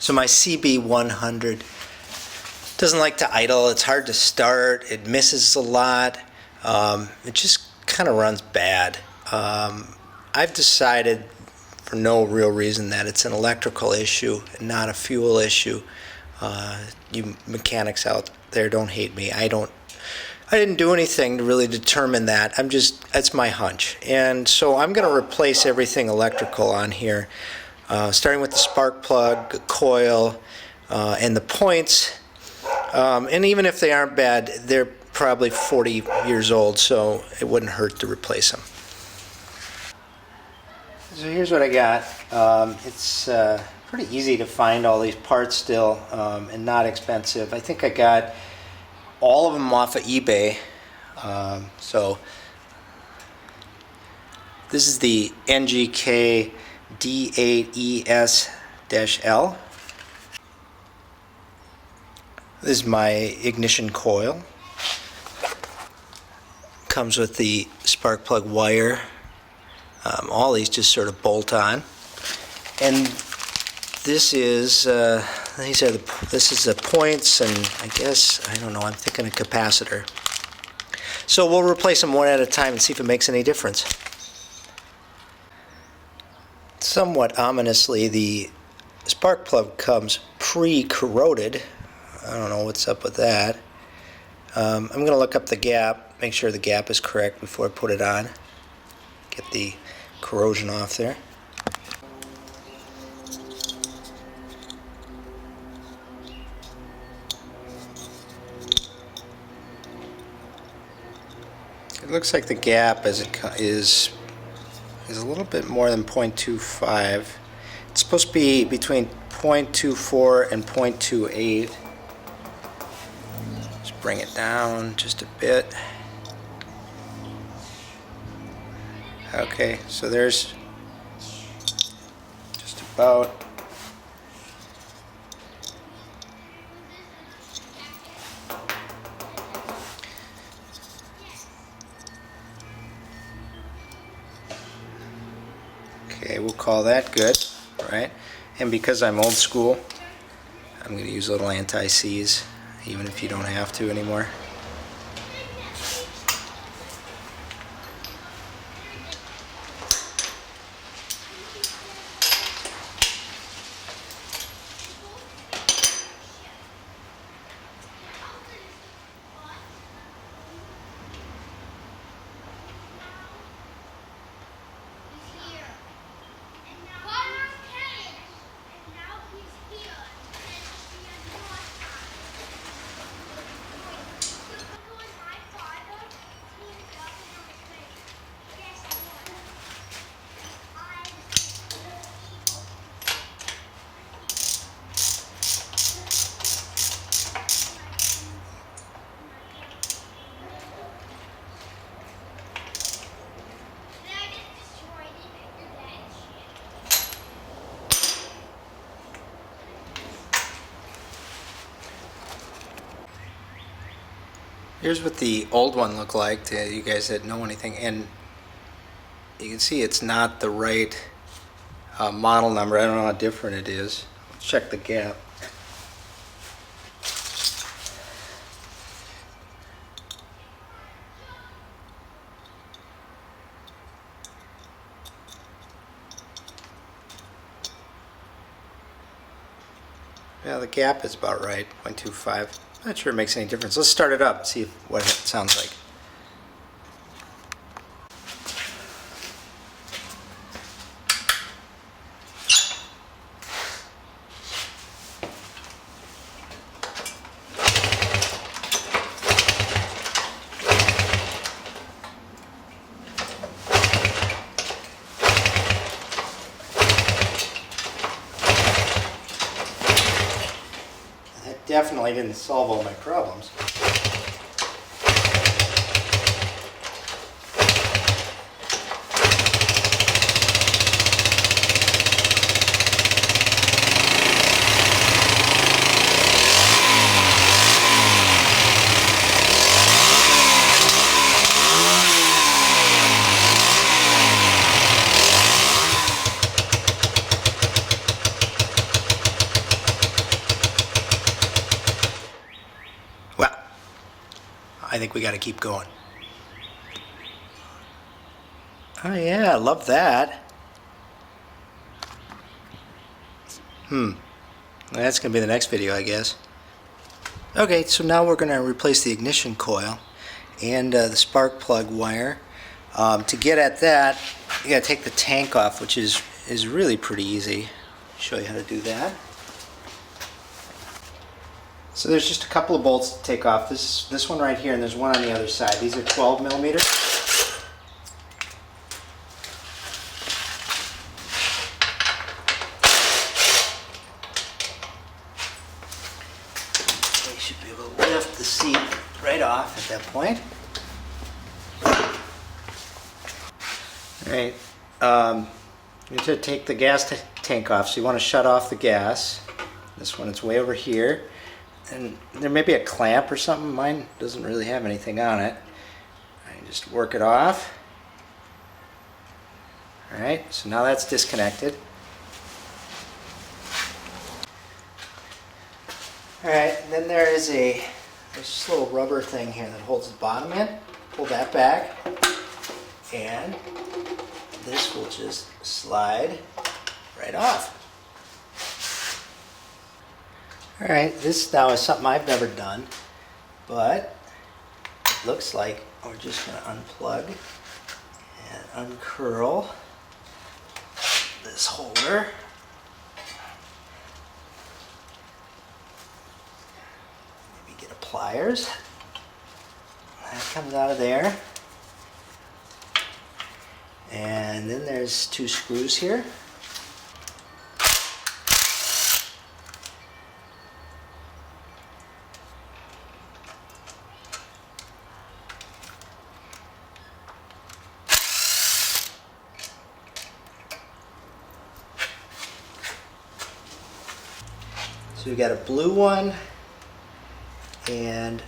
So my CB100 doesn't like to idle. It's hard to start. It misses a lot. It just kind of runs bad. I've decided for no real reason that it's an electrical issue and not a fuel issue. You mechanics out there, don't hate me. I didn't do anything to really determine that. That's my hunch. And so I'm going to replace everything electrical on here, starting with the spark plug, coil, and the points. And even if they aren't bad, they're probably 40 years old, so it wouldn't hurt to replace them. So here's what I got. It's pretty easy to find all these parts still, and not expensive. I think I got all of them off of eBay. So this is the NGK D8ES-L. This is my ignition coil. Comes with the spark plug wire. All these just sort of bolt on. And this is this is the points, and I guess, I don't know, I'm thinking a capacitor. So we'll replace them one at a time and see if it makes any difference. Somewhat ominously, the spark plug comes pre-corroded. I don't know what's up with that. I'm going to look up the gap, make sure the gap is correct before I put it on. Get the corrosion off there. It looks like the gap is a little bit more than 0.25. It's supposed to be between 0.24 and 0.28. Just bring it down just a bit. Okay, so there's just about okay, we'll call that good, right? And because I'm old school, I'm going to use little anti-seize, even if you don't have to anymore. Here's what the old one looked like to you guys that know anything, and you can see it's not the right model number. I don't know how different it is. Let's check the gap. Yeah, the gap is about right, 0.25. Not sure it makes any difference. Let's start it up and see what it sounds like. Definitely didn't solve all my problems. I think we got to keep going. Oh yeah, I love that. That's going to be the next video, I guess. Okay, so now we're going to replace the ignition coil and the spark plug wire. To get at that, you got to take the tank off, which is really pretty easy. I'll show you how to do that. So there's just a couple of bolts to take off. This one right here, and there's one on the other side. These are 12 millimeters. You should be able to lift the seat right off at that point. Alright, you need to take the gas tank off, so you want to shut off the gas. This one, it's way over here. And there may be a clamp or something. Mine doesn't really have anything on it. I just work it off. Alright, so now that's disconnected. Alright, then there is this little rubber thing here that holds the bottom in. Pull that back, and this will just slide right off. Alright, this now is something I've never done, but it looks like we're just going to unplug and uncurl this holder. Maybe get a pliers. That comes out of there. And then there's two screws here. So we've got a blue one, and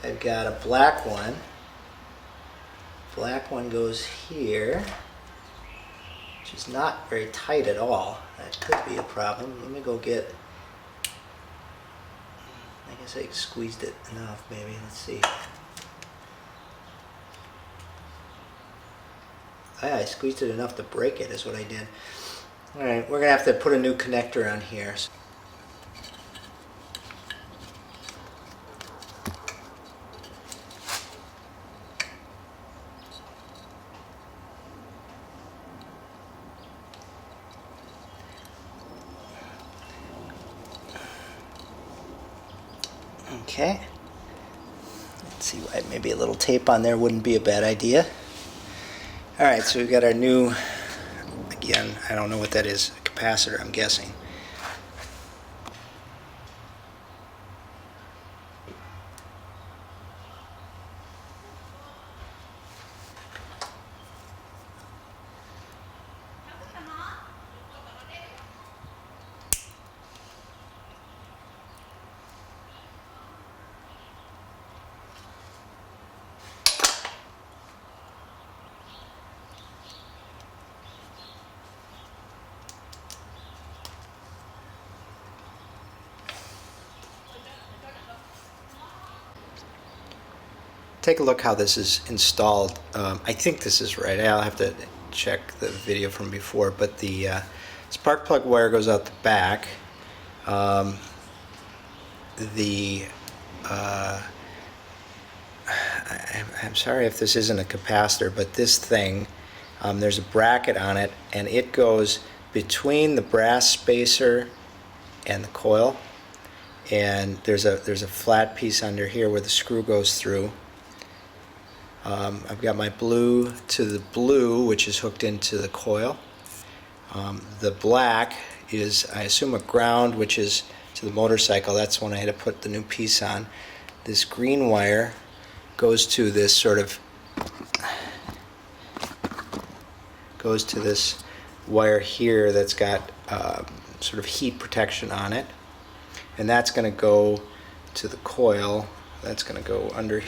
I've got a black one. Black one goes here, which is not very tight at all. That could be a problem. Let me go get, I guess I squeezed it enough maybe. Let's see. Yeah, I squeezed it enough to break it is what I did. Alright, we're going to have to put a new connector on here. Okay, let's see why maybe a little tape on there wouldn't be a bad idea. Alright, so we've got our new, again, I don't know what that is, a capacitor, I'm guessing. Take a look how this is installed. I think this is right. I'll have to check the video from before, but the spark plug wire goes out the back. I'm sorry if this isn't a capacitor, but this thing, there's a bracket on it, and it goes between the brass spacer and the coil, and there's a flat piece under here where the screw goes through. I've got my blue to the blue, which is hooked into the coil. The black is, I assume, a ground, which is to the motorcycle. That's when I had to put the new piece on. This green wire goes to this wire here that's got sort of heat protection on it, and that's going to go to the coil. That's going to go under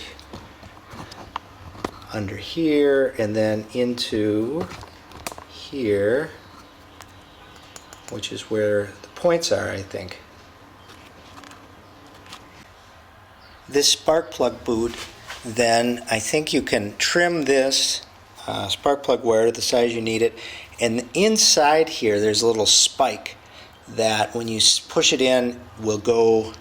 here and then into here, which is where the points are, I think. this spark plug boot, then I think you can trim this spark plug wire to the size you need it. And inside here, there's a little spike that when you push it in will go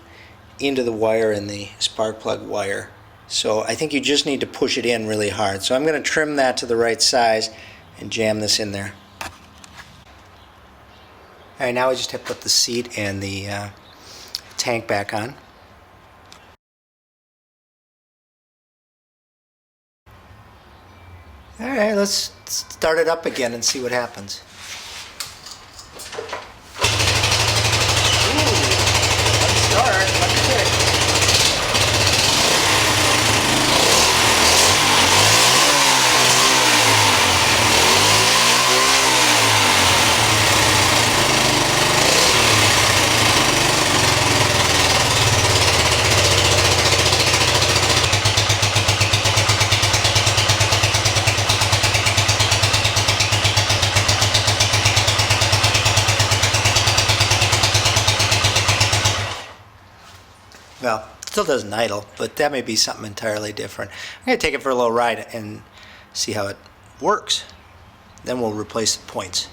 into the wire in the spark plug wire. So I think you just need to push it in really hard. So I'm going to trim that to the right size and jam this in there. Alright, now we just have to put the seat and the tank back on. Alright, let's start it up again and see what happens. Ooh, let's start. Let's kick. Well, it still doesn't idle, but that may be something entirely different. I'm going to take it for a little ride and see how it works. Then we'll replace the points.